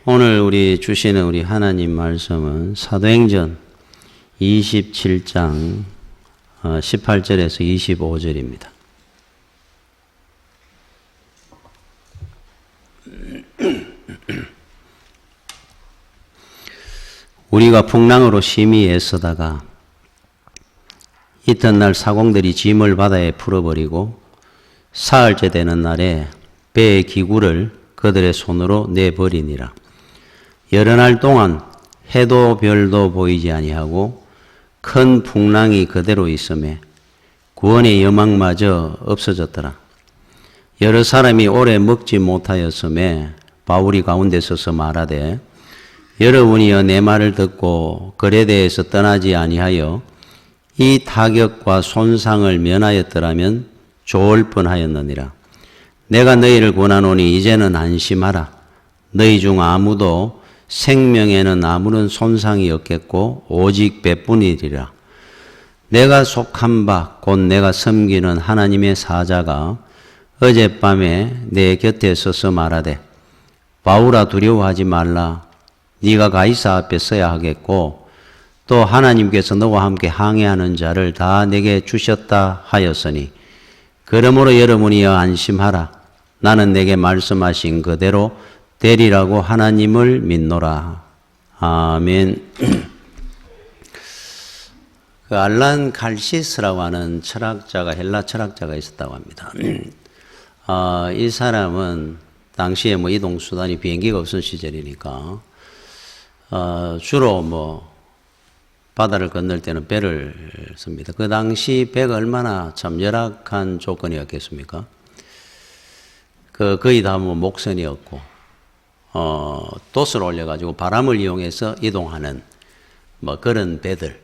오늘 우리 주시는 우리 하나님 말씀은 사도행전 27장 18절에서 25절입니다. 우리가 풍랑으로 심히 애쓰다가 이튿날 사공들이 짐을 바다에 풀어버리고 사흘째 되는 날에 배의 기구를 그들의 손으로 내버리니라. 여러 날 동안 해도 별도 보이지 아니하고 큰 풍랑이 그대로 있음에 구원의 여망마저 없어졌더라. 여러 사람이 오래 먹지 못하였음에 바울이 가운데 서서 말하되 여러분이여 내 말을 듣고 그레데에서 떠나지 아니하여 이 타격과 손상을 면하였더라면 좋을 뻔하였느니라. 내가 너희를 권하노니 이제는 안심하라. 너희 중 아무도 생명에는 아무런 손상이 없겠고 오직 배뿐이리라. 내가 속한 바 곧 내가 섬기는 하나님의 사자가 어젯밤에 내 곁에 서서 말하되 바울아 두려워하지 말라. 네가 가이사 앞에 서야 하겠고 또 하나님께서 너와 함께 항해하는 자를 다 내게 주셨다 하였으니 그러므로 여러분이여 안심하라. 나는 내게 말씀하신 그대로 되리라고 하나님을 믿노라. 아멘. 그 알란 칼시스라고 하는 철학자가 헬라 철학자가 있었다고 합니다. 이 사람은 당시에 이동 수단이 비행기가 없던 시절이니까 주로 바다를 건널 때는 배를 씁니다. 그 당시 배가 얼마나 참 열악한 조건이었겠습니까? 거의 다 목선이었고, 돛을 올려가지고 바람을 이용해서 이동하는 그런 배들.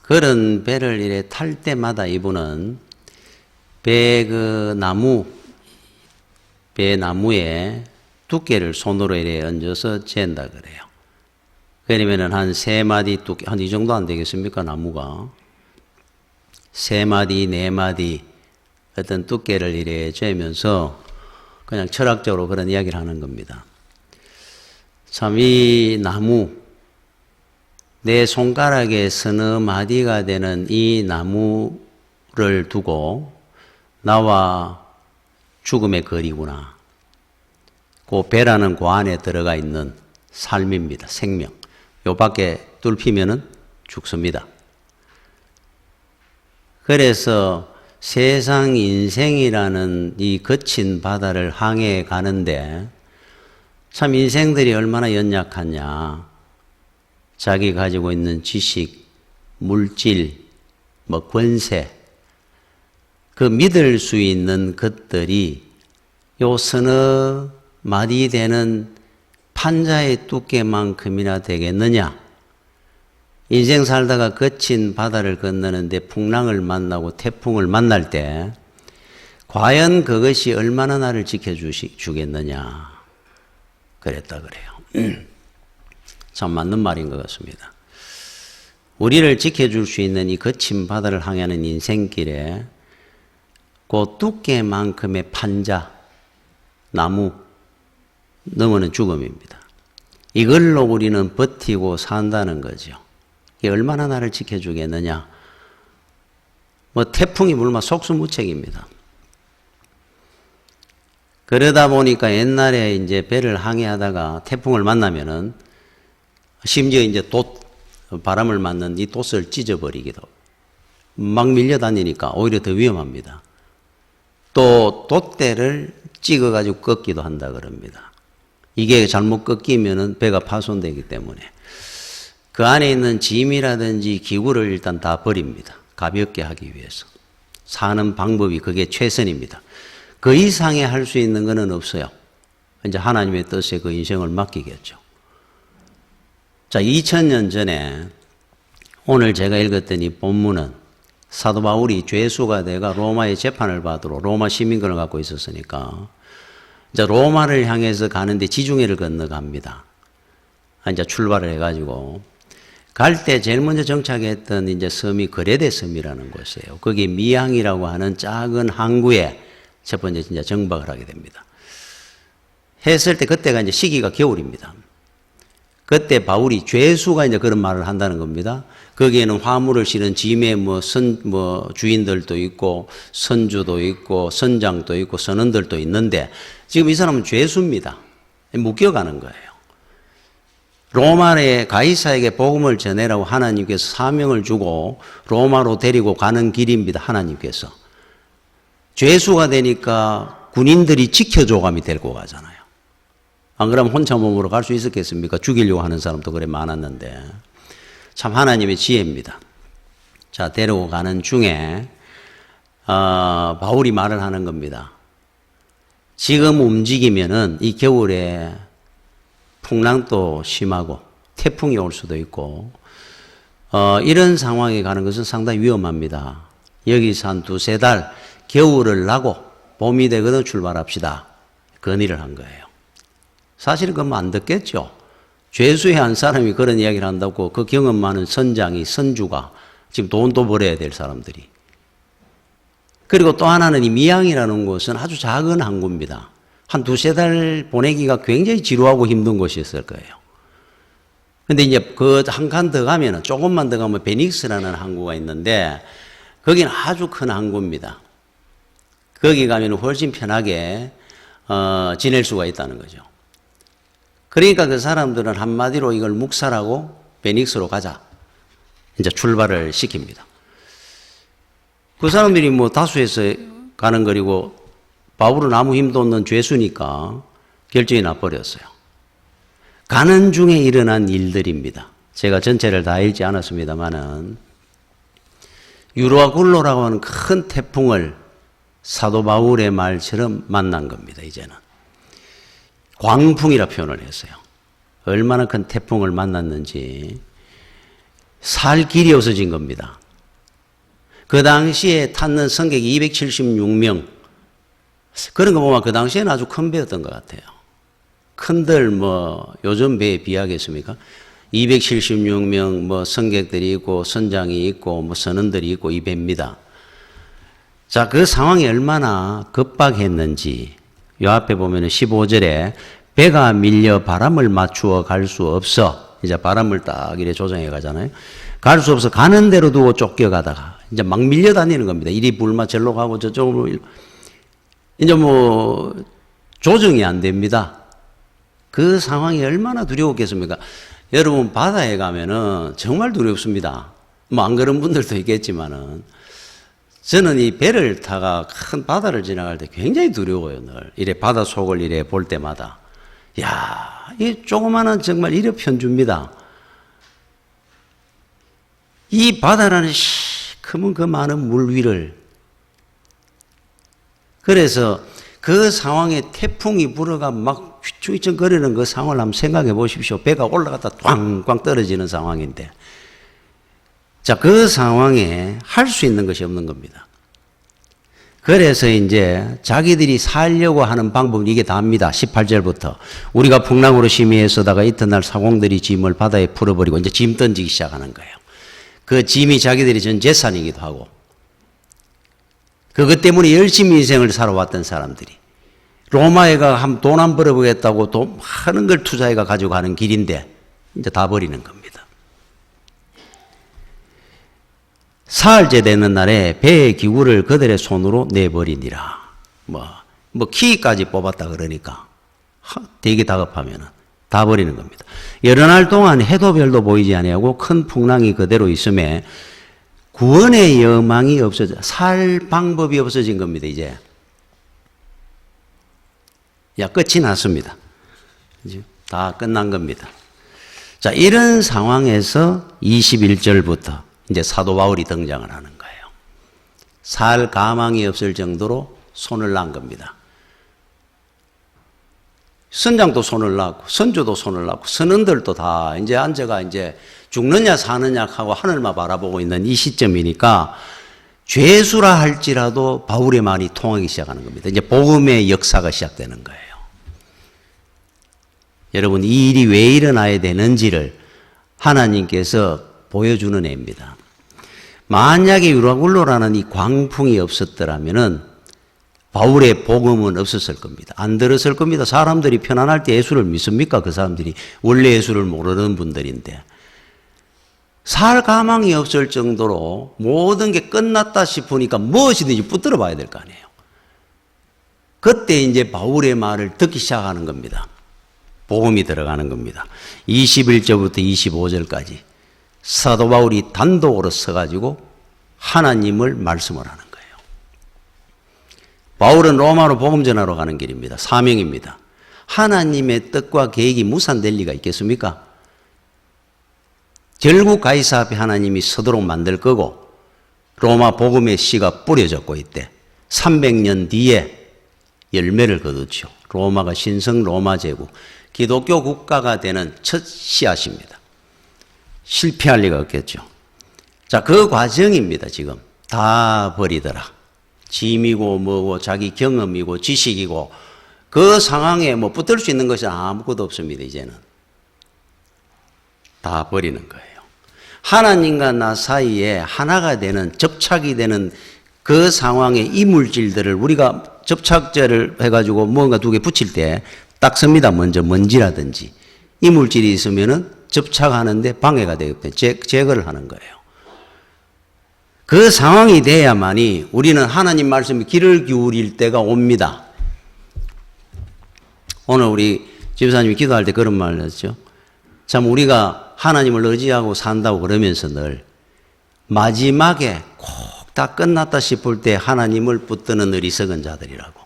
그런 배를 이래 탈 때마다 이분은 배 나무에 두께를 손으로 이래 얹어서 잰다 그래요. 그러면은 한 3마디 두께, 한 이 정도 안 되겠습니까, 나무가? 3마디, 4마디 어떤 두께를 이래 재면서 그냥 철학적으로 그런 이야기를 하는 겁니다. 참, 이 나무, 내 손가락에 서너 마디가 되는 이 나무를 두고 나와 죽음의 거리구나. 그 배라는 그 안에 들어가 있는 삶입니다. 생명. 요 밖에 뚫히면은 죽습니다. 그래서 세상 인생이라는 이 거친 바다를 항해해 가는데 참 인생들이 얼마나 연약하냐. 자기 가지고 있는 지식, 물질, 권세, 그 믿을 수 있는 것들이 요 서너 마디 되는 판자의 두께만큼이나 되겠느냐? 인생 살다가 거친 바다를 건너는데 풍랑을 만나고 태풍을 만날 때 과연 그것이 얼마나 나를 지켜주겠느냐? 그랬다 그래요. 참 맞는 말인 것 같습니다. 우리를 지켜줄 수 있는 이 거친 바다를 항해하는 인생길에 그 두께만큼의 판자, 나무, 넘어는 죽음입니다. 이걸로 우리는 버티고 산다는 거죠. 이게 얼마나 나를 지켜주겠느냐. 태풍이 불면 속수무책입니다. 그러다 보니까 옛날에 이제 배를 항해하다가 태풍을 만나면은 심지어 이제 바람을 맞는 이 돛을 찢어버리기도 막 밀려다니니까 오히려 더 위험합니다. 또 돛대를 찍어가지고 꺾기도 한다 그럽니다. 이게 잘못 꺾이면은 배가 파손되기 때문에 그 안에 있는 짐이라든지 기구를 일단 다 버립니다. 가볍게 하기 위해서. 사는 방법이 그게 최선입니다. 그 이상에 할 수 있는 것은 없어요. 이제 하나님의 뜻에 그 인생을 맡기겠죠. 자, 2000년 전에 오늘 제가 읽었던 이 본문은 사도 바울이 죄수가 돼가 로마의 재판을 받으러 로마 시민권을 갖고 있었으니까 이제 로마를 향해서 가는데 지중해를 건너갑니다. 이제 출발을 해가지고 갈 때 제일 먼저 정착했던 이제 섬이 그레데 섬이라는 곳이에요. 거기 미항이라고 하는 작은 항구에 첫 번째 진짜 정박을 하게 됩니다. 했을 때 그때가 이제 시기가 겨울입니다. 그때 바울이 죄수가 이제 그런 말을 한다는 겁니다. 거기에는 화물을 실은 짐의 주인들도 있고 선주도 있고 선장도 있고 선원들도 있는데 지금 이 사람은 죄수입니다. 묶여가는 거예요. 로마의 가이사에게 복음을 전해라고 하나님께서 사명을 주고 로마로 데리고 가는 길입니다. 하나님께서. 죄수가 되니까 군인들이 지켜줘감이 데리고 가잖아요. 안 그러면 혼자 몸으로 갈 수 있었겠습니까? 죽이려고 하는 사람도 그래 많았는데. 참 하나님의 지혜입니다. 자, 데리고 가는 중에 바울이 말을 하는 겁니다. 지금 움직이면은 이 겨울에 풍랑도 심하고 태풍이 올 수도 있고 이런 상황에 가는 것은 상당히 위험합니다. 여기서 한 두세 달 겨울을 나고 봄이 되거든 출발합시다. 건의를 한 거예요. 사실은 그러면 안 듣겠죠. 죄수의 한 사람이 그런 이야기를 한다고 그 경험 많은 선장이 선주가 지금 돈도 벌어야 될 사람들이. 그리고 또 하나는 이 미양이라는 곳은 아주 작은 항구입니다. 한 두세 달 보내기가 굉장히 지루하고 힘든 곳이었을 거예요. 근데 이제 그 한 칸 더 가면은 조금만 더 가면 베닉스라는 항구가 있는데 거기는 아주 큰 항구입니다. 거기 가면 훨씬 편하게 지낼 수가 있다는 거죠. 그러니까 그 사람들은 한마디로 이걸 묵살하고 베닉스로 가자. 이제 출발을 시킵니다. 그 사람들이 뭐 다수에서 가는 거리고 바울은 아무 힘도 없는 죄수니까 결정이 나버렸어요. 가는 중에 일어난 일들입니다. 제가 전체를 다 읽지 않았습니다만은 유로아굴로라고 하는 큰 태풍을 사도 바울의 말처럼 만난 겁니다. 이제는. 광풍이라 표현을 했어요. 얼마나 큰 태풍을 만났는지 살 길이 없어진 겁니다. 그 당시에 탔는 승객이 276명. 그런 거 보면 그 당시에는 아주 큰 배였던 것 같아요. 큰들 요즘 배에 비하겠습니까? 276명 승객들이 있고 선장이 있고 선원들이 있고 이 배입니다. 자, 그 상황이 얼마나 급박했는지 요 앞에 보면은 15절에 배가 밀려 바람을 맞추어 갈 수 없어. 이제 바람을 딱 이래 조정해 가잖아요. 갈 수 없어 가는 대로 두고 쫓겨가다가 이제 막 밀려 다니는 겁니다. 이리 불마 절로 가고 저쪽으로 이제 조정이 안 됩니다. 그 상황이 얼마나 두려웠겠습니까? 여러분 바다에 가면은 정말 두렵습니다. 안 그런 분들도 있겠지만은 저는 이 배를 타가 큰 바다를 지나갈 때 굉장히 두려워요, 늘. 이래 바다 속을 이래 볼 때마다. 야, 이 조그마한 정말 이래 편줍니다. 이 바다라는 시커먼 그 많은 물 위를. 그래서 그 상황에 태풍이 불어가 막 휘청휘청거리는 그 상황을 한번 생각해 보십시오. 배가 올라갔다 꽝꽝 떨어지는 상황인데. 자, 그 상황에 할 수 있는 것이 없는 겁니다. 그래서 이제 자기들이 살려고 하는 방법은 이게 다입니다. 18절부터. 우리가 풍랑으로 심히 애쓰다가 이튿날 사공들이 짐을 바다에 풀어버리고 이제 짐 던지기 시작하는 거예요. 그 짐이 자기들이 전 재산이기도 하고 그것 때문에 열심히 인생을 살아왔던 사람들이 로마에 가 돈 안 벌어보겠다고 돈 많은 걸 투자해가 가지고 가는 길인데 이제 다 버리는 겁니다. 사흘째 되는 날에 배의 기구를 그들의 손으로 내버리니라. 키까지 뽑았다 그러니까 되게 다급하면은 다 버리는 겁니다. 여러 날 동안 해도 별도 보이지 아니하고 큰 풍랑이 그대로 있음에 구원의 여망이 없어져 살 방법이 없어진 겁니다. 이제 끝이 났습니다. 이제 다 끝난 겁니다. 자, 이런 상황에서 21절부터 이제 사도 바울이 등장을 하는 거예요. 살 가망이 없을 정도로 손을 난 겁니다. 선장도 손을 놨고 선주도 손을 놨고 선원들도 다 이제 앉아가 이제 죽느냐 사느냐 하고 하늘만 바라보고 있는 이 시점이니까 죄수라 할지라도 바울의 말이 통하기 시작하는 겁니다. 이제 복음의 역사가 시작되는 거예요. 여러분, 이 일이 왜 일어나야 되는지를 하나님께서 보여주는 애입니다. 만약에 유라굴로라는 이 광풍이 없었더라면은 바울의 복음은 없었을 겁니다. 안 들었을 겁니다. 사람들이 편안할 때 예수를 믿습니까? 그 사람들이 원래 예수를 모르는 분들인데. 살 가망이 없을 정도로 모든 게 끝났다 싶으니까 무엇이든지 붙들어 봐야 될 거 아니에요. 그때 이제 바울의 말을 듣기 시작하는 겁니다. 복음이 들어가는 겁니다. 21절부터 25절까지 사도 바울이 단독으로 서가지고 하나님을 말씀을 하는 거예요. 바울은 로마로 복음 전하러 가는 길입니다. 사명입니다. 하나님의 뜻과 계획이 무산될 리가 있겠습니까? 결국 가이사 앞에 하나님이 서도록 만들 거고 로마 복음의 씨가 뿌려졌고 있대. 300년 뒤에 열매를 거두죠. 로마가 신성 로마 제국, 기독교 국가가 되는 첫 씨앗입니다. 실패할 리가 없겠죠. 자, 그 과정입니다. 지금 다 버리더라. 짐이고 뭐고 자기 경험이고 지식이고 그 상황에 뭐 붙들 수 있는 것이 아무것도 없습니다. 이제는 다 버리는 거예요. 하나님과 나 사이에 하나가 되는 접착이 되는 그 상황의 이물질들을 우리가 접착제를 해가지고 뭔가 두 개 붙일 때 딱 씁니다. 먼저 먼지라든지 이물질이 있으면은 접착하는데 방해가 되기 때문에 제거를 하는 거예요. 그 상황이 돼야만이 우리는 하나님 말씀에 귀를 기울일 때가 옵니다. 오늘 우리 집사님이 기도할 때 그런 말을 했죠. 참 우리가 하나님을 의지하고 산다고 그러면서 늘 마지막에 꼭 다 끝났다 싶을 때 하나님을 붙드는 어리석은 자들이라고.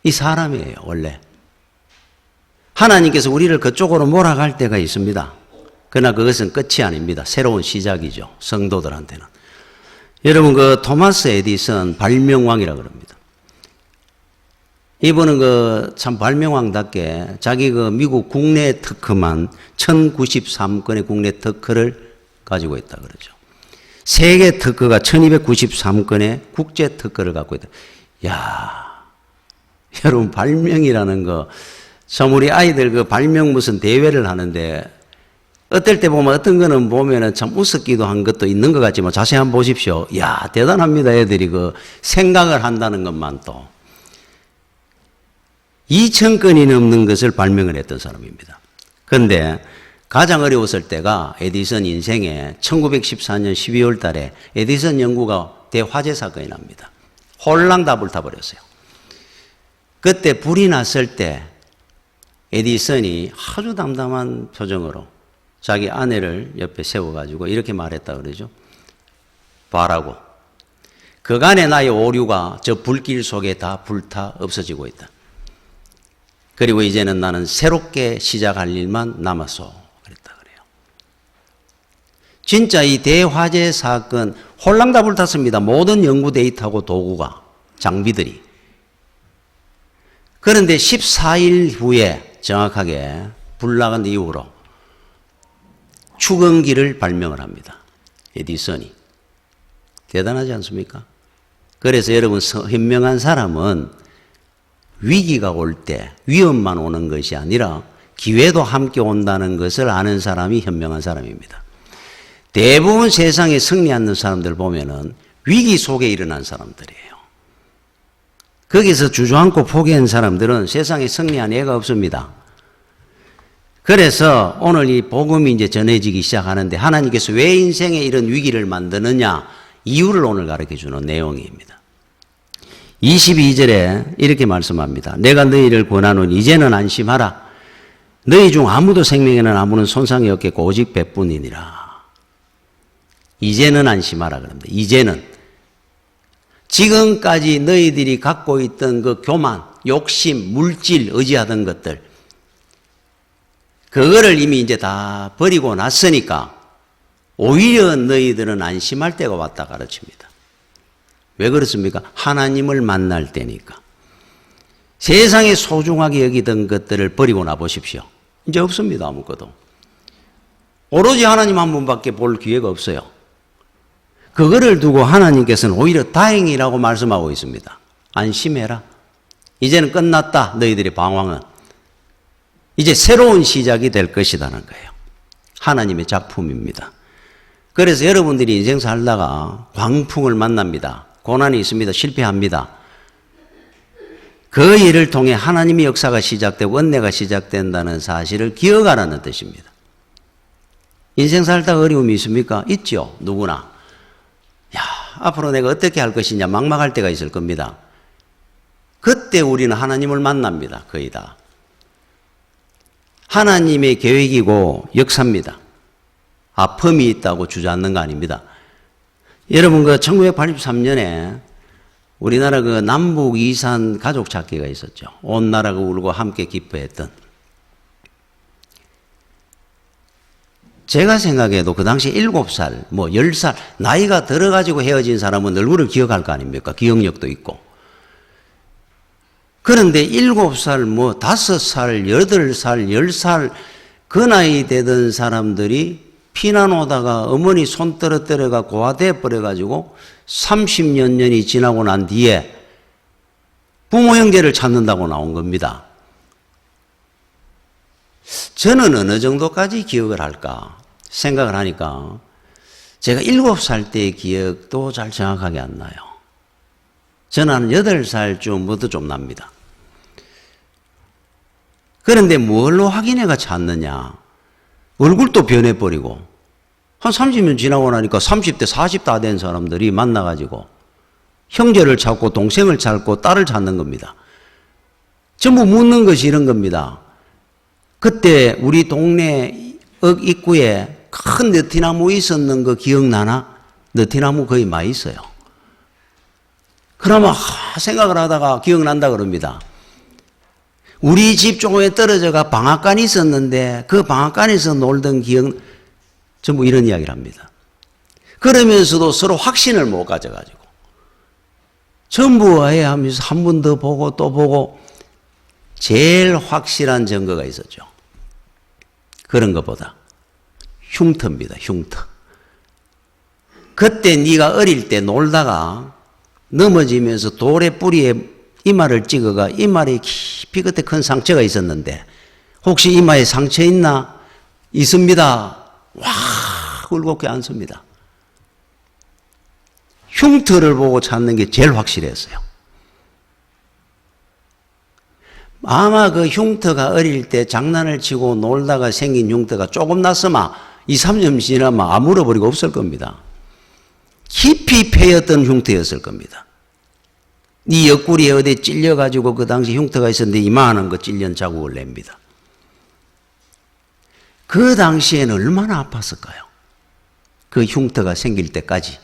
이 사람이에요, 원래. 하나님께서 우리를 그쪽으로 몰아갈 때가 있습니다. 그러나 그것은 끝이 아닙니다. 새로운 시작이죠, 성도들한테는. 여러분, 그 토마스 에디슨 발명왕이라고 그럽니다. 이분은 참 발명왕답게 자기 미국 국내 특허만 1093건의 국내 특허를 가지고 있다 그러죠. 세계 특허가 1293건의 국제 특허를 갖고 있다. 야, 여러분, 발명이라는 거, 참 우리 아이들 발명 무슨 대회를 하는데 어떨 때 보면 어떤 거는 보면은 참 우습기도 한 것도 있는 것 같지만 자세히 한번 보십시오. 야, 대단합니다. 애들이 생각을 한다는 것만 또. 2000건이 넘는 것을 발명을 했던 사람입니다. 그런데 가장 어려웠을 때가 에디슨 인생에 1914년 12월 달에 에디슨 연구가 대화재 사건이 납니다. 홀랑 다 불타버렸어요. 그때 불이 났을 때 에디슨이 아주 담담한 표정으로 자기 아내를 옆에 세워가지고 이렇게 말했다 그러죠. 봐라고. 그간의 나의 오류가 저 불길 속에 다 불타 없어지고 있다. 그리고 이제는 나는 새롭게 시작할 일만 남았소. 그랬다 그래요. 진짜 이 대화재 사건 홀랑 다 불탔습니다. 모든 연구 데이터하고 도구가, 장비들이. 그런데 14일 후에 정확하게 불 나간 이후로 축원기를 발명을 합니다. 에디슨이. 대단하지 않습니까? 그래서 여러분, 현명한 사람은 위기가 올 때 위험만 오는 것이 아니라 기회도 함께 온다는 것을 아는 사람이 현명한 사람입니다. 대부분 세상에 승리하는 사람들 보면은 위기 속에 일어난 사람들이에요. 거기서 주저앉고 포기한 사람들은 세상에 승리한 예가 없습니다. 그래서 오늘 이 복음이 이제 전해지기 시작하는데 하나님께서 왜 인생에 이런 위기를 만드느냐 이유를 오늘 가르쳐 주는 내용입니다. 22절에 이렇게 말씀합니다. 내가 너희를 권하노니 이제는 안심하라. 너희 중 아무도 생명에는 아무런 손상이 없겠고 오직 배뿐이니라. 이제는 안심하라 그럽니다. 이제는. 지금까지 너희들이 갖고 있던 그 교만, 욕심, 물질, 의지하던 것들 그거를 이미 이제 다 버리고 났으니까 오히려 너희들은 안심할 때가 왔다 가르칩니다. 왜 그렇습니까? 하나님을 만날 때니까. 세상에 소중하게 여기던 것들을 버리고 나보십시오. 이제 없습니다. 아무것도. 오로지 하나님 한 분밖에 볼 기회가 없어요. 그거를 두고 하나님께서는 오히려 다행이라고 말씀하고 있습니다. 안심해라. 이제는 끝났다. 너희들의 방황은. 이제 새로운 시작이 될 것이라는 거예요. 하나님의 작품입니다. 그래서 여러분들이 인생 살다가 광풍을 만납니다. 고난이 있습니다. 실패합니다. 그 일을 통해 하나님의 역사가 시작되고 은혜가 시작된다는 사실을 기억하라는 뜻입니다. 인생 살다 어려움이 있습니까? 있죠. 누구나. 야, 앞으로 내가 어떻게 할 것이냐 막막할 때가 있을 겁니다. 그때 우리는 하나님을 만납니다. 거의 다. 하나님의 계획이고 역사입니다. 아픔이 있다고 주저앉는 거 아닙니다. 여러분, 1983년에 우리나라 남북 이산 가족 찾기가 있었죠. 온 나라가 울고 함께 기뻐했던. 제가 생각해도 그 당시 7살, 10살, 나이가 들어가지고 헤어진 사람은 얼굴을 기억할 거 아닙니까? 기억력도 있고. 그런데 7살, 5살, 8살, 10살, 그 나이 되던 사람들이 피난 오다가 어머니 손 떨어뜨려가 고아돼 버려가지고 30년이 지나고 난 뒤에 부모 형제를 찾는다고 나온 겁니다. 저는 어느 정도까지 기억을 할까 생각을 하니까 제가 7살 때의 기억도 잘 정확하게 안 나요. 저는 한 8살쯤부터 좀 납니다. 그런데 뭘로 확인해가 찾느냐? 얼굴도 변해버리고 한 30년 지나고 나니까 30대, 40 다 된 사람들이 만나가지고 형제를 찾고 동생을 찾고 딸을 찾는 겁니다. 전부 묻는 것이 이런 겁니다. 그때 우리 동네 입구에 큰 느티나무 있었는 거 기억나나? 느티나무 거의 많이 있어요. 그러면 생각을 하다가 기억난다 그럽니다. 우리 집 조금에 떨어져가 방앗간이 있었는데 그 방앗간에서 놀던 기억, 전부 이런 이야기를 합니다. 그러면서도 서로 확신을 못 가져가지고 전부 하면서 한 번 더 보고 또 보고 제일 확실한 증거가 있었죠. 그런 것보다 흉터입니다. 흉터. 그때 네가 어릴 때 놀다가 넘어지면서 돌의 뿌리에 이마를 찍어가 이마에 깊이 끝에 큰 상처가 있었는데 혹시 이마에 상처 있나? 있습니다. 와, 울겁게 앉습니다. 흉터를 보고 찾는 게 제일 확실했어요. 아마 그 흉터가 어릴 때 장난을 치고 놀다가 생긴 흉터가 조금 났으면 2, 3년 지나면 아물어버리고 없을 겁니다. 깊이 패였던 흉터였을 겁니다. 네 옆구리에 어디 찔려가지고 그 당시 흉터가 있었는데 이만한 거 찔린 자국을 냅니다. 그 당시에는 얼마나 아팠을까요? 그 흉터가 생길 때까지.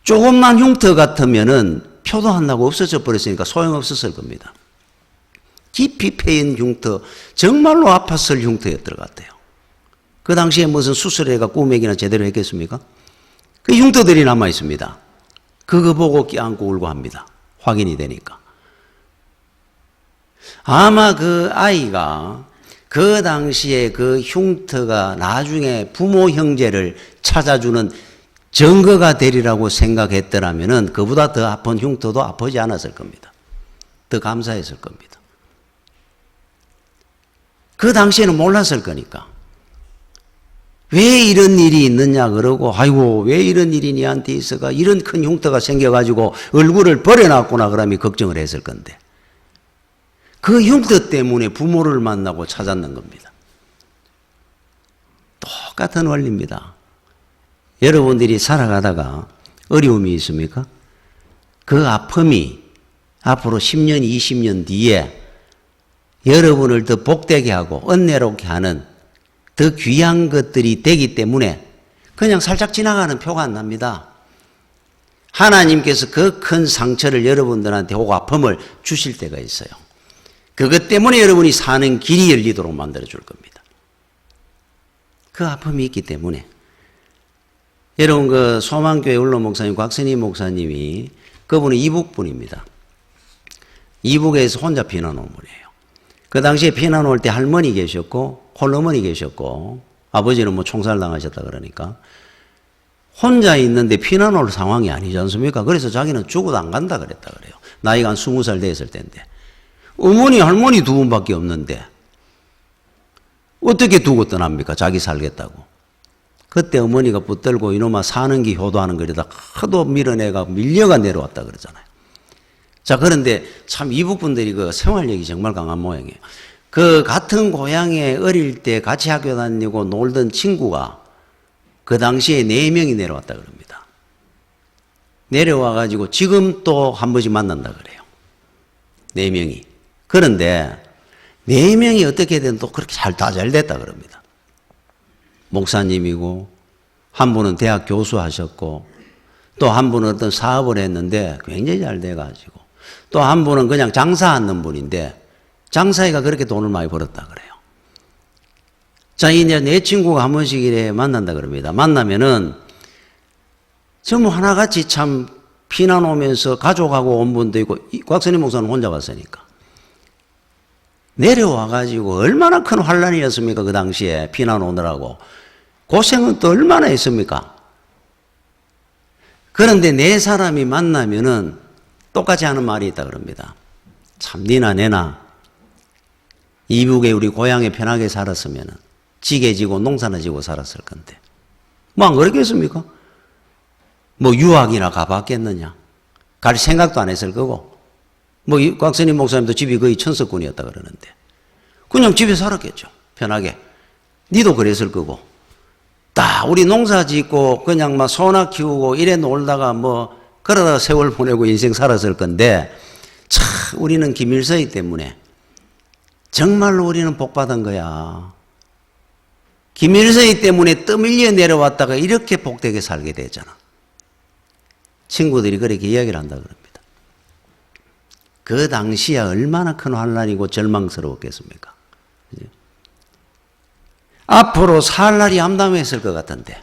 조금만 흉터 같으면은 표도 안 나고 없어져 버렸으니까 소용없었을 겁니다. 깊이 패인 흉터, 정말로 아팠을 흉터였던 것 같아요. 그 당시에 무슨 수술해가 꾸맥이나 제대로 했겠습니까? 그 흉터들이 남아 있습니다. 그거 보고 껴안고 울고 합니다. 확인이 되니까. 아마 그 아이가 그 당시에 그 흉터가 나중에 부모 형제를 찾아주는 증거가 되리라고 생각했더라면은 그보다 더 아픈 흉터도 아프지 않았을 겁니다. 더 감사했을 겁니다. 그 당시에는 몰랐을 거니까. 왜 이런 일이 있느냐 그러고 아이고 왜 이런 일이 니한테 있어가 이런 큰 흉터가 생겨가지고 얼굴을 버려놨구나 그러면 걱정을 했을 건데 그 흉터 때문에 부모를 만나고 찾았는 겁니다. 똑같은 원리입니다. 여러분들이 살아가다가 어려움이 있습니까? 그 아픔이 앞으로 10년, 20년 뒤에 여러분을 더 복되게 하고 은혜롭게 하는 더 귀한 것들이 되기 때문에 그냥 살짝 지나가는 표가 안 납니다. 하나님께서 그 큰 상처를 여러분들한테 혹 아픔을 주실 때가 있어요. 그것 때문에 여러분이 사는 길이 열리도록 만들어 줄 겁니다. 그 아픔이 있기 때문에. 여러분 그 소망교회 울로 목사님 곽선희 목사님이 그분은 이북분입니다. 이북에서 혼자 피난 온 분이에요. 그 당시에 피난 올 때 할머니 계셨고 홀어머니 계셨고 아버지는 총살 당하셨다 그러니까 혼자 있는데 피난 올 상황이 아니지 않습니까? 그래서 자기는 죽어도 안 간다 그랬다 그래요. 나이가 한 20살 됐을 텐데 어머니 할머니 두 분밖에 없는데 어떻게 두고 떠납니까? 자기 살겠다고. 그때 어머니가 붙들고 이놈아 사는 게 효도하는 거리다 하도 밀어내가 밀려가 내려왔다 그러잖아요. 자, 그런데 참 이북분들이 그 생활력이 정말 강한 모양이에요. 그 같은 고향에 어릴 때 같이 학교 다니고 놀던 친구가 그 당시에 4명이 내려왔다 그럽니다. 내려와가지고 지금 또 한 번씩 만난다 그래요. 4명이. 그런데 4명이 어떻게든 또 그렇게 다 잘 됐다 그럽니다. 목사님이고, 한 분은 대학 교수 하셨고, 또 한 분은 어떤 사업을 했는데 굉장히 잘 돼가지고, 또 한 분은 그냥 장사하는 분인데 장사해가 그렇게 돈을 많이 벌었다 그래요. 자, 이제 내 친구가 한 번씩 이래 만난다 그럽니다. 만나면은 전부 하나같이 참 피난 오면서 가족하고 온 분도 있고, 곽선임 목사는 혼자 왔으니까. 내려와가지고 얼마나 큰 환란이었습니까? 그 당시에 피난 오느라고. 고생은 또 얼마나 했습니까? 그런데 네 사람이 만나면은 똑같이 하는 말이 있다 그럽니다. 참 니나 내나 이북에 우리 고향에 편하게 살았으면 지게 지고 농사나 지고 살았을 건데 뭐 안 그렇겠습니까? 뭐 유학이나 가봤겠느냐? 갈 생각도 안 했을 거고, 뭐 곽선임 목사님도 집이 거의 천석군이었다 그러는데 그냥 집에 살았겠죠. 편하게. 니도 그랬을 거고. 딱 우리 농사 짓고 그냥 막 소나 키우고 이래 놀다가 뭐 그러다가 세월 보내고 인생 살았을 건데, 참 우리는 김일성이 때문에 정말로 우리는 복받은 거야. 김일성이 때문에 떠밀려 내려왔다가 이렇게 복되게 살게 되잖아. 친구들이 그렇게 이야기를 한다 그럽니다. 그 당시에 얼마나 큰 환란이고 절망스러웠겠습니까? 앞으로 살 날이 암담했을 것 같은데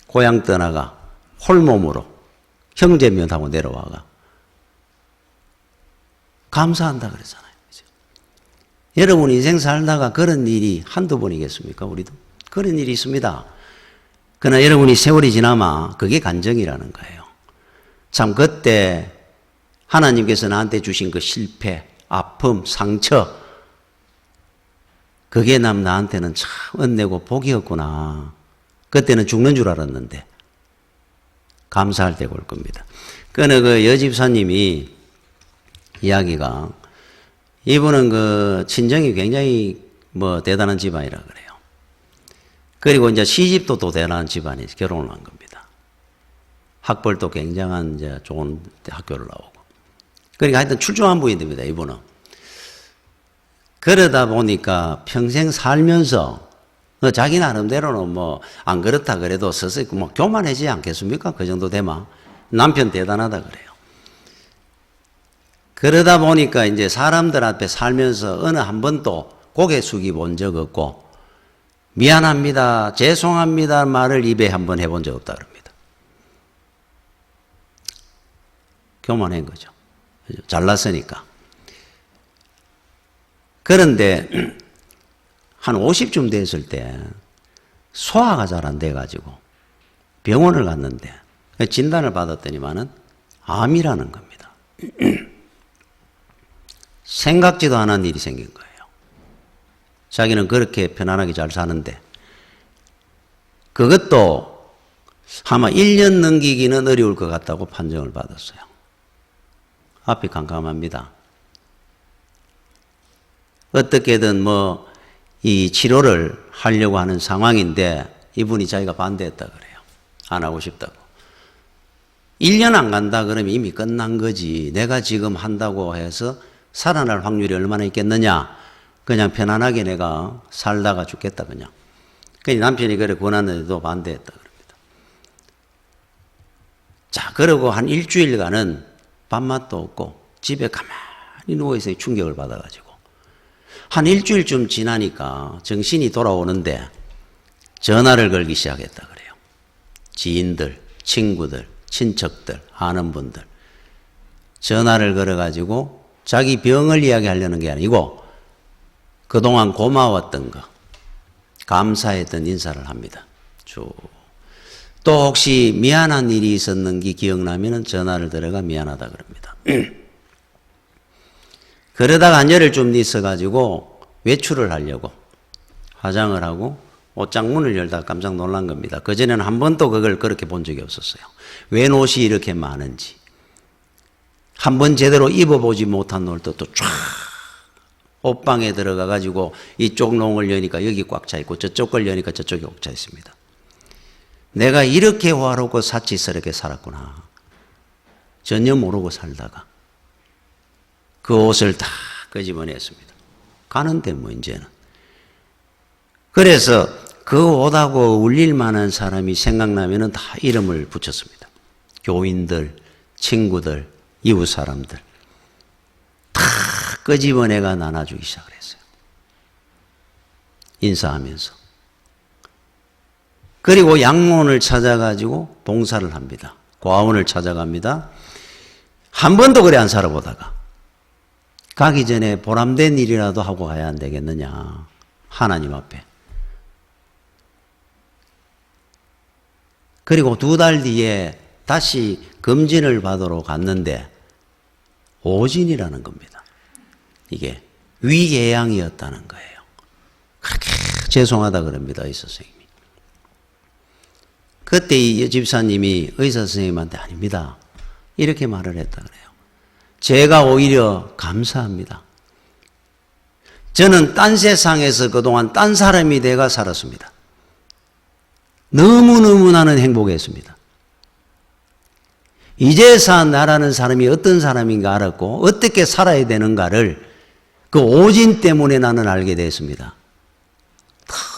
고향 떠나가 홀몸으로 형제면하고 내려와가 감사한다 그러잖아요. 그렇죠? 여러분 인생 살다가 그런 일이 한두 번이겠습니까? 우리도 그런 일이 있습니다. 그러나 여러분이 세월이 지나마 그게 간정이라는 거예요. 참 그때 하나님께서 나한테 주신 그 실패, 아픔, 상처, 그게 나한테는 참 은혜고 복이었구나. 그때는 죽는 줄 알았는데 감사할 때가 올 겁니다. 그 여집사님이 이야기가, 이분은 그 친정이 굉장히 뭐 대단한 집안이라 그래요. 그리고 이제 시집도 또 대단한 집안이 결혼을 한 겁니다. 학벌도 굉장한 이제 좋은 학교를 나오고. 그러니까 하여튼 출중한 분이 됩니다, 이분은. 그러다 보니까 평생 살면서 자기 나름대로는 뭐 안 그렇다 그래도 서서히 뭐 교만해지지 않겠습니까? 그 정도 되면. 남편 대단하다 그래요. 그러다 보니까 이제 사람들 앞에 살면서 어느 한 번도 고개 숙이 본 적 없고, 미안합니다, 죄송합니다 말을 입에 한번 해본 적 없다 그럽니다. 교만한 거죠. 잘났으니까. 그런데 한 50쯤 됐을 때 소화가 잘 안 돼가지고 병원을 갔는데 진단을 받았더니만은 암이라는 겁니다. 생각지도 않은 일이 생긴 거예요. 자기는 그렇게 편안하게 잘 사는데 그것도 아마 1년 넘기기는 어려울 것 같다고 판정을 받았어요. 앞이 캄캄합니다. 어떻게든 뭐 이 치료를 하려고 하는 상황인데 이분이 자기가 반대했다 그래요. 안 하고 싶다고. 1년 안 간다 그러면 이미 끝난 거지. 내가 지금 한다고 해서 살아날 확률이 얼마나 있겠느냐. 그냥 편안하게 내가 살다가 죽겠다 그냥. 그러니까 남편이 그래 권하는데도 반대했다 그럽니다. 자, 그러고 한 일주일간은 밥맛도 없고 집에 가만히 누워있어요. 충격을 받아가지고. 한 일주일쯤 지나니까 정신이 돌아오는데 전화를 걸기 시작했다 그래요. 지인들, 친구들, 친척들, 아는 분들. 전화를 걸어가지고 자기 병을 이야기하려는 게 아니고 그동안 고마웠던 거, 감사했던 인사를 합니다. 또 혹시 미안한 일이 있었는지 기억나면 전화를 들어가 미안하다 그럽니다. 그러다가 한 열흘 좀 있어가지고 외출을 하려고 화장을 하고 옷장문을 열다가 깜짝 놀란 겁니다. 그전에는 한 번도 그걸 그렇게 본 적이 없었어요. 웬 옷이 이렇게 많은지. 한번 제대로 입어보지 못한 옷도 또 쫙 옷방에 들어가 가지고 이쪽 롱을 여니까 여기 꽉 차 있고 저쪽 걸 여니까 저쪽이 꽉 차 있습니다. 내가 이렇게 화롭고 사치스럽게 살았구나. 전혀 모르고 살다가 그 옷을 다 끄집어냈습니다. 가는데 뭐 이제는. 그래서 그 옷하고 어울릴 만한 사람이 생각나면은 다 이름을 붙였습니다. 교인들, 친구들, 이웃 사람들 다 끄집어내가 나눠주기 시작을 했어요. 인사하면서. 그리고 양문을 찾아가지고 봉사를 합니다. 고아원을 찾아갑니다. 한 번도 그래 안 살아보다가 가기 전에 보람된 일이라도 하고 가야 안 되겠느냐. 하나님 앞에. 그리고 2달 뒤에 다시 검진을 받으러 갔는데 오진이라는 겁니다. 이게 위궤양이었다는 거예요. 그렇게 죄송하다 그럽니다. 의사 선생님이. 그때 이 집사님이 의사 선생님한테 아닙니다. 이렇게 말을 했다 그래요. 제가 오히려 감사합니다. 저는 딴 세상에서 그동안 딴 사람이 돼가 살았습니다. 너무너무 나는 행복했습니다. 이제서 나라는 사람이 어떤 사람인가 알았고 어떻게 살아야 되는가를 그 오진 때문에 나는 알게 됐습니다.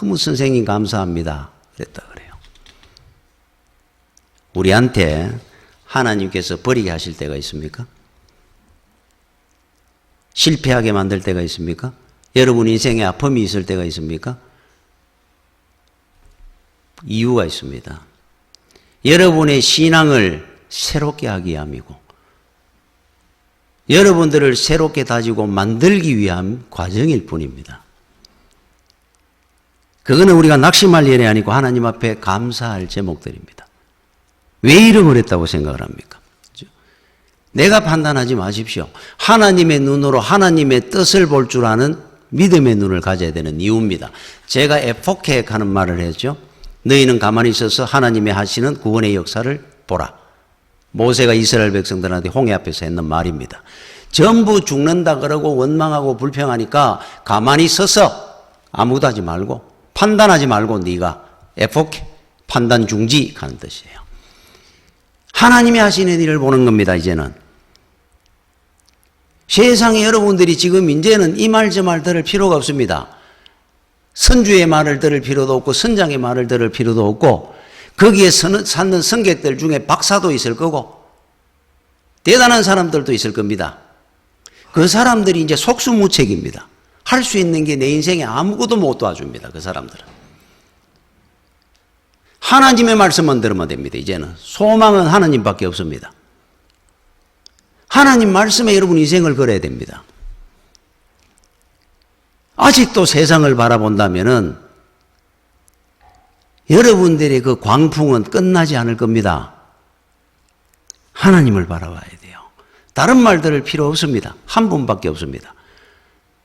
너무 선생님 감사합니다. 그랬다 그래요. 우리한테 하나님께서 버리게 하실 때가 있습니까? 실패하게 만들 때가 있습니까? 여러분 인생에 아픔이 있을 때가 있습니까? 이유가 있습니다. 여러분의 신앙을 새롭게 하기 위함이고 여러분들을 새롭게 다지고 만들기 위한 과정일 뿐입니다. 그거는 우리가 낙심할 일이 아니고 하나님 앞에 감사할 제목들입니다. 왜 잃어버렸다고 생각을 합니까? 내가 판단하지 마십시오. 하나님의 눈으로 하나님의 뜻을 볼 줄 아는 믿음의 눈을 가져야 되는 이유입니다. 제가 에포케 하는 말을 했죠. 너희는 가만히 있어서 하나님의 하시는 구원의 역사를 보라. 모세가 이스라엘 백성들한테 홍해 앞에서 했는 말입니다. 전부 죽는다 그러고 원망하고 불평하니까 가만히 서서 아무것도 하지 말고 판단하지 말고 네가 에포케 판단 중지 하는 뜻이에요. 하나님이 하시는 일을 보는 겁니다. 이제는 세상에 여러분들이 지금 이제는 이 말 저 말 들을 필요가 없습니다. 선주의 말을 들을 필요도 없고 선장의 말을 들을 필요도 없고 거기에 사는 성객들 중에 박사도 있을 거고 대단한 사람들도 있을 겁니다. 그 사람들이 이제 속수무책입니다. 할 수 있는 게 내 인생에 아무것도 못 도와줍니다. 그 사람들은. 하나님의 말씀만 들으면 됩니다. 이제는 소망은 하나님밖에 없습니다. 하나님 말씀에 여러분 인생을 걸어야 됩니다. 아직도 세상을 바라본다면은 여러분들의 그 광풍은 끝나지 않을 겁니다. 하나님을 바라봐야 돼요. 다른 말 들을 필요 없습니다. 한 분밖에 없습니다.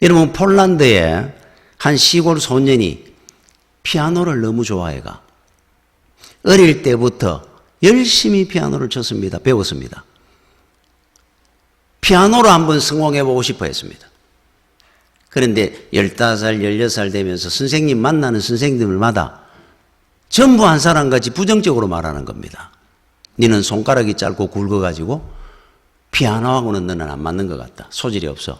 여러분 폴란드에 한 시골 소년이 피아노를 너무 좋아해가 어릴 때부터 열심히 피아노를 쳤습니다. 배웠습니다. 피아노로 한번 성공해보고 싶어 했습니다. 그런데 15살, 16살 되면서 선생님 만나는 선생님들마다 전부 한 사람같이 부정적으로 말하는 겁니다. 너는 손가락이 짧고 굵어가지고 피아노하고는 너는 안 맞는 것 같다. 소질이 없어.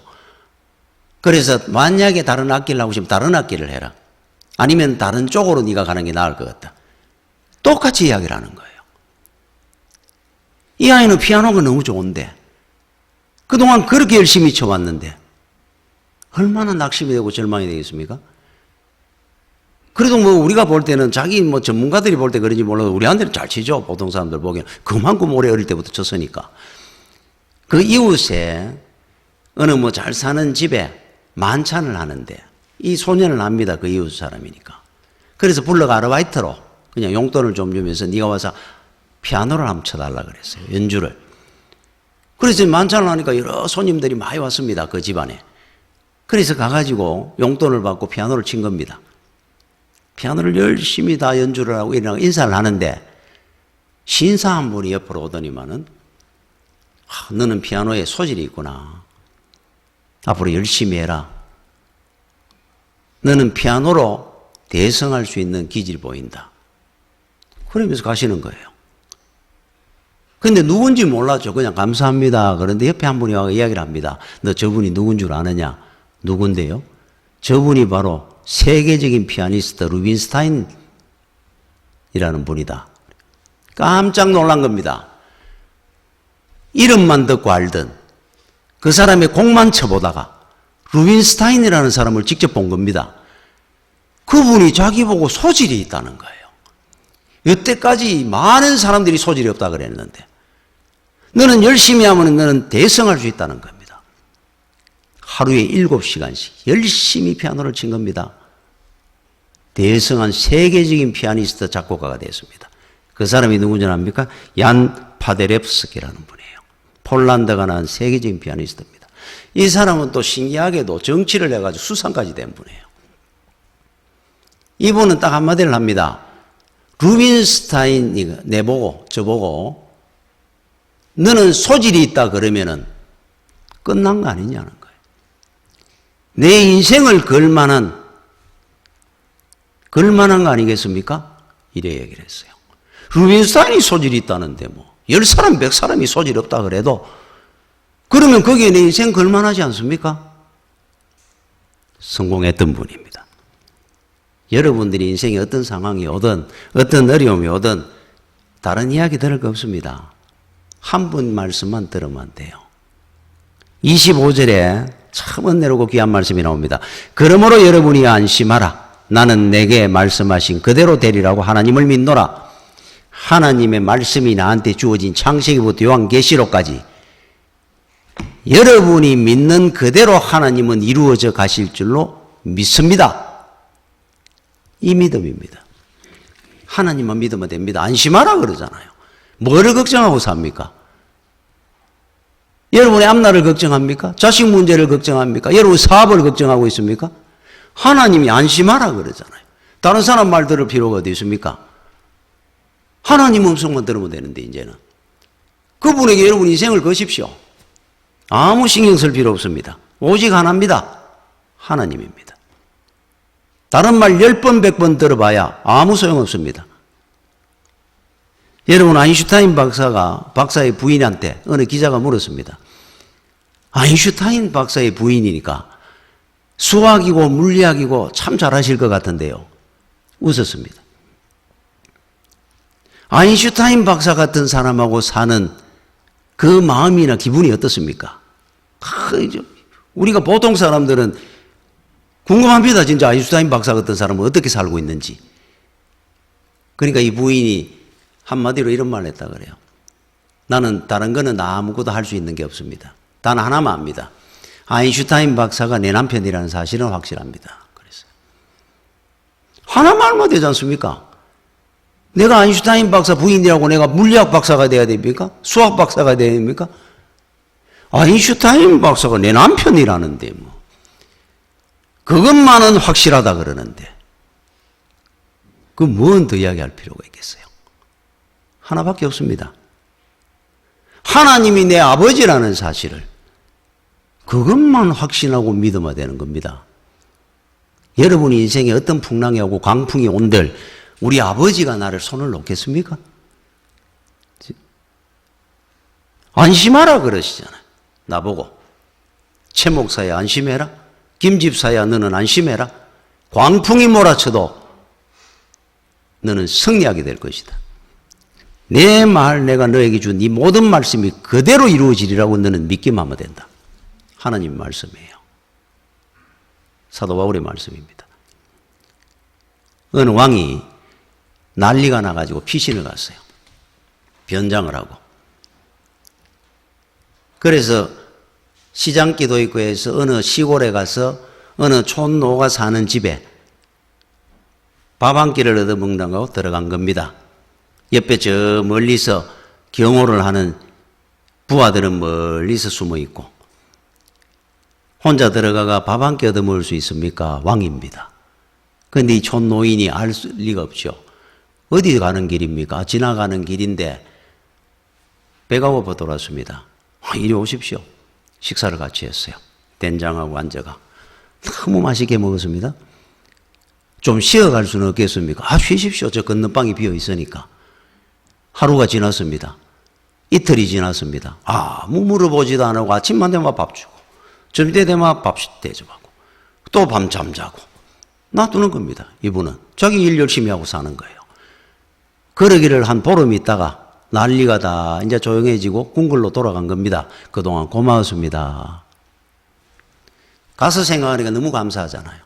그래서 만약에 다른 악기를 하고 싶으면 다른 악기를 해라. 아니면 다른 쪽으로 네가 가는 게 나을 것 같다. 똑같이 이야기를 하는 거예요. 이 아이는 피아노가 너무 좋은데 그동안 그렇게 열심히 쳐왔는데 얼마나 낙심이 되고 절망이 되겠습니까? 그래도 뭐 우리가 볼 때는 자기 뭐 전문가들이 볼 때 그런지 몰라도 우리한테는 잘 치죠. 보통 사람들 보기에는. 그만큼 오래 어릴 때부터 쳤으니까. 그 이웃에 어느 뭐 잘 사는 집에 만찬을 하는데 이 소년을 압니다. 그 이웃 사람이니까. 그래서 불러가 아르바이트로 그냥 용돈을 좀 주면서 네가 와서 피아노를 한번 쳐달라 그랬어요. 연주를. 그래서 만찬을 하니까 여러 손님들이 많이 왔습니다. 그 집안에. 그래서 가가지고 용돈을 받고 피아노를 친 겁니다. 피아노를 열심히 다 연주를 하고 인사를 하는데 신사 한 분이 옆으로 오더니만은 너는 피아노에 소질이 있구나. 앞으로 열심히 해라. 너는 피아노로 대성할 수 있는 기질이 보인다. 그러면서 가시는 거예요. 근데 누군지 몰랐죠. 그냥 감사합니다. 그런데 옆에 한 분이 와서 이야기를 합니다. 너 저분이 누군 줄 아느냐? 누군데요? 저분이 바로 세계적인 피아니스트 루빈스타인이라는 분이다. 깜짝 놀란 겁니다. 이름만 듣고 알던 그 사람의 곡만 쳐보다가 루빈스타인이라는 사람을 직접 본 겁니다. 그분이 자기 보고 소질이 있다는 거예요. 여태까지 많은 사람들이 소질이 없다 그랬는데 너는 열심히 하면 너는 대성할 수 있다는 겁니다. 하루에 7시간씩 열심히 피아노를 친 겁니다. 대성한 세계적인 피아니스트 작곡가가 됐습니다. 그 사람이 누군지 압니까? 얀 파데레프스키라는 분이에요. 폴란드가 난 세계적인 피아니스트입니다. 이 사람은 또 신기하게도 정치를 해가지고 수상까지 된 분이에요. 이분은 딱 한마디를 합니다. 루빈스타인이 내보고 저보고 너는 소질이 있다 그러면은 끝난 거 아니냐는 거예요. 내 인생을 걸만한 거 아니겠습니까? 이래 얘기를 했어요. 루빈스타인이 소질이 있다는데 뭐 10사람 100사람이 소질이 없다 그래도 그러면 거기에 내 인생 걸만하지 않습니까? 성공했던 분입니다. 여러분들이 인생에 어떤 상황이 오든 어떤 어려움이 오든 다른 이야기 들을 거 없습니다. 한 분 말씀만 들으면 돼요. 25절에 참 은혜롭고 귀한 말씀이 나옵니다. 그러므로 여러분이 안심하라. 나는 내게 말씀하신 그대로 되리라고 하나님을 믿노라. 하나님의 말씀이 나한테 주어진 창세기부터 요한계시록까지 여러분이 믿는 그대로 하나님은 이루어져 가실 줄로 믿습니다. 이 믿음입니다. 하나님만 믿으면 됩니다. 안심하라 그러잖아요. 뭐를 걱정하고 삽니까? 여러분의 앞날을 걱정합니까? 자식 문제를 걱정합니까? 여러분 사업을 걱정하고 있습니까? 하나님이 안심하라 그러잖아요. 다른 사람 말 들을 필요가 어디 있습니까? 하나님 음성만 들으면 되는데 이제는 그분에게 여러분 인생을 거십시오. 아무 신경 쓸 필요 없습니다. 오직 하나입니다. 하나님입니다. 다른 말 10번 100번 들어봐야 아무 소용없습니다. 여러분 아인슈타인 박사의 부인한테 어느 기자가 물었습니다. 아인슈타인 박사의 부인이니까 수학이고 물리학이고 참 잘하실 것 같은데요. 웃었습니다. 아인슈타인 박사 같은 사람하고 사는 그 마음이나 기분이 어떻습니까? 우리가 보통 사람들은 궁금합니다. 진짜 아인슈타인 박사 같은 사람은 어떻게 살고 있는지. 그러니까 이 부인이 한마디로 이런 말을 했다 그래요. 나는 다른 거는 아무것도 할 수 있는 게 없습니다. 단 하나만 압니다. 아인슈타인 박사가 내 남편이라는 사실은 확실합니다. 그랬어요. 하나만 알면 되지 않습니까? 내가 아인슈타인 박사 부인이라고 내가 물리학 박사가 돼야 됩니까? 수학 박사가 돼야 됩니까? 아인슈타인 박사가 내 남편이라는데 뭐. 그것만은 확실하다 그러는데 그 뭔 더 이야기할 필요가 있겠어요? 하나밖에 없습니다. 하나님이 내 아버지라는 사실을 그것만 확신하고 믿으면 되는 겁니다. 여러분이 인생에 어떤 풍랑이 오고 강풍이 온들 우리 아버지가 나를 손을 놓겠습니까? 안심하라 그러시잖아요. 나보고 최 목사야 안심해라. 김 집사야 너는 안심해라. 광풍이 몰아쳐도 너는 승리하게 될 것이다. 내 말 내가 너에게 준 이 모든 말씀이 그대로 이루어지리라고 너는 믿기만 하면 된다. 하나님 말씀이에요. 사도 바울의 말씀입니다. 어느 왕이 난리가 나가지고 피신을 갔어요. 변장을 하고. 그래서 시장기도 있고 해서 어느 시골에 가서 어느 촌노가 사는 집에 밥 한 끼를 얻어먹는다고 들어간 겁니다. 옆에 저 멀리서 경호를 하는 부하들은 멀리서 숨어 있고 혼자 들어가가 밥 한 끼 얻어먹을 수 있습니까? 왕입니다. 그런데 이 촌노인이 알 리가 없죠. 어디 가는 길입니까? 지나가는 길인데 배가 고파 돌았습니다. 이리 오십시오. 식사를 같이 했어요. 된장하고 앉아가. 너무 맛있게 먹었습니다. 좀 쉬어갈 수는 없겠습니까? 쉬십시오. 저 건너방이 비어 있으니까. 하루가 지났습니다. 이틀이 지났습니다. 물어보지도 안 하고 아침만 되면 밥 주고, 점심 되면 밥 대접하고, 또 밤잠 자고, 놔두는 겁니다. 이분은. 자기 일 열심히 하고 사는 거예요. 그러기를 한 보름 있다가 난리가 다 이제 조용해지고 궁궐로 돌아간 겁니다. 그동안 고마웠습니다. 가서 생각하니까 너무 감사하잖아요.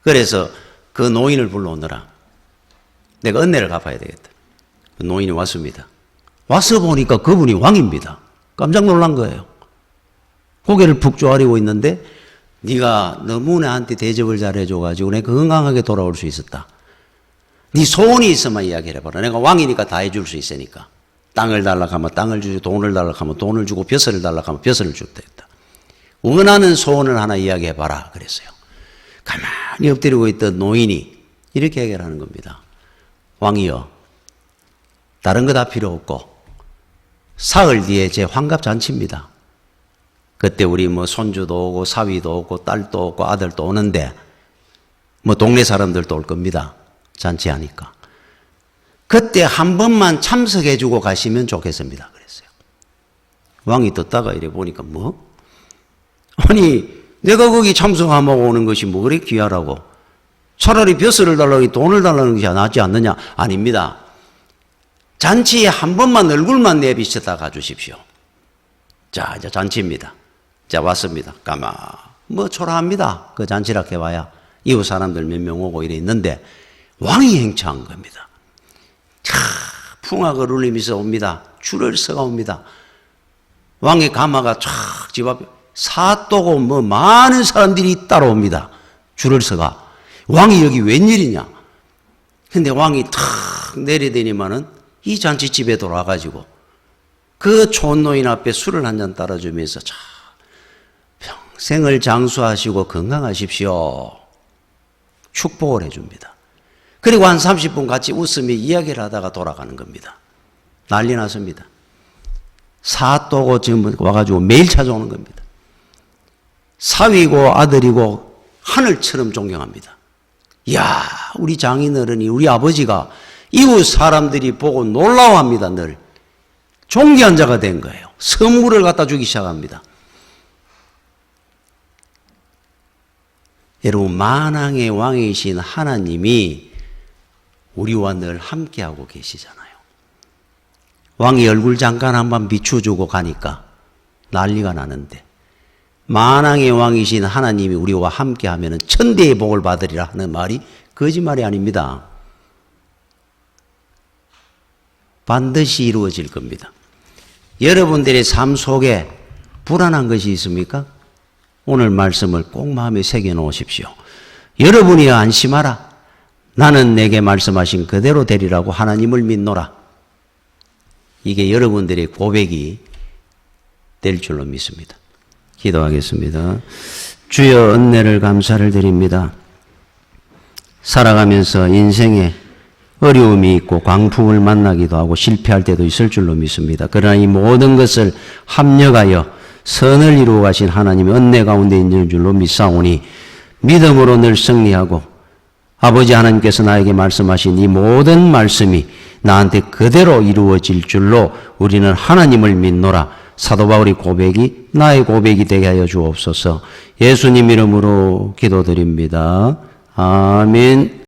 그래서 그 노인을 불러오느라 내가 은혜를 갚아야 되겠다. 그 노인이 왔습니다. 와서 보니까 그분이 왕입니다. 깜짝 놀란 거예요. 고개를 푹 조아리고 있는데 네가 너무 나한테 대접을 잘해줘가지고 내가 건강하게 돌아올 수 있었다. 네 소원이 있으면 이야기해봐라. 내가 왕이니까 다 해줄 수 있으니까. 땅을 달라고 하면 땅을 주고 돈을 달라고 하면 돈을 주고 벼슬을 달라고 하면 벼슬을 주겠다. 원하는 소원을 하나 이야기해봐라 그랬어요. 가만히 엎드리고 있던 노인이 이렇게 얘기를 하는 겁니다. 왕이여, 다른 거 다 필요 없고 사흘 뒤에 제 환갑잔치입니다. 그때 우리 손주도 오고 사위도 오고 딸도 오고 아들도 오는데 동네 사람들도 올 겁니다. 잔치하니까. 그때 한 번만 참석해 주고 가시면 좋겠습니다. 그랬어요. 왕이 듣다가 이래 보니까 아니 내가 거기 참석하고 오는 것이 그리 귀하라고. 차라리 벼슬을 달라고 돈을 달라는 것이 낫지 않느냐. 아닙니다. 잔치에 한 번만 얼굴만 내비쳤다 가주십시오. 자, 이제 잔치입니다. 자, 왔습니다. 초라합니다. 그 잔치라 해봐야 이웃 사람들 몇 명 오고 이래 있는데 왕이 행차한 겁니다. 풍악을 울리면서 옵니다. 줄을 서가 옵니다. 왕의 가마가 쫙 집 앞에 사또고 많은 사람들이 따라옵니다. 줄을 서가. 왕이 여기 웬일이냐? 근데 왕이 탁 내리더니만은 이 잔치집에 돌아가지고 그 촌노인 앞에 술을 한 잔 따라주면서 평생을 장수하시고 건강하십시오. 축복을 해줍니다. 그리고 한 30분 같이 웃으며 이야기를 하다가 돌아가는 겁니다. 난리 났습니다. 사또고 지금 와가지고 매일 찾아오는 겁니다. 사위고 아들이고 하늘처럼 존경합니다. 이야, 우리 장인어른이 우리 아버지가 이웃 사람들이 보고 놀라워합니다. 늘 존귀한 자가 된 거예요. 선물을 갖다 주기 시작합니다. 여러분, 만왕의 왕이신 하나님이 우리와 늘 함께하고 계시잖아요. 왕이 얼굴 잠깐 한번 비춰주고 가니까 난리가 나는데 만왕의 왕이신 하나님이 우리와 함께하면 천대의 복을 받으리라 하는 말이 거짓말이 아닙니다. 반드시 이루어질 겁니다. 여러분들의 삶 속에 불안한 것이 있습니까? 오늘 말씀을 꼭 마음에 새겨 놓으십시오. 여러분이 안심하라. 나는 내게 말씀하신 그대로 되리라고 하나님을 믿노라. 이게 여러분들의 고백이 될 줄로 믿습니다. 기도하겠습니다. 주여, 은혜를 감사를 드립니다. 살아가면서 인생에 어려움이 있고 광풍을 만나기도 하고 실패할 때도 있을 줄로 믿습니다. 그러나 이 모든 것을 합력하여 선을 이루어 가신 하나님의 은혜 가운데 있는 줄로 믿사오니 믿음으로 늘 승리하고 아버지 하나님께서 나에게 말씀하신 이 모든 말씀이 나한테 그대로 이루어질 줄로 우리는 하나님을 믿노라. 사도 바울의 고백이 나의 고백이 되게 하여 주옵소서. 예수님 이름으로 기도드립니다. 아멘.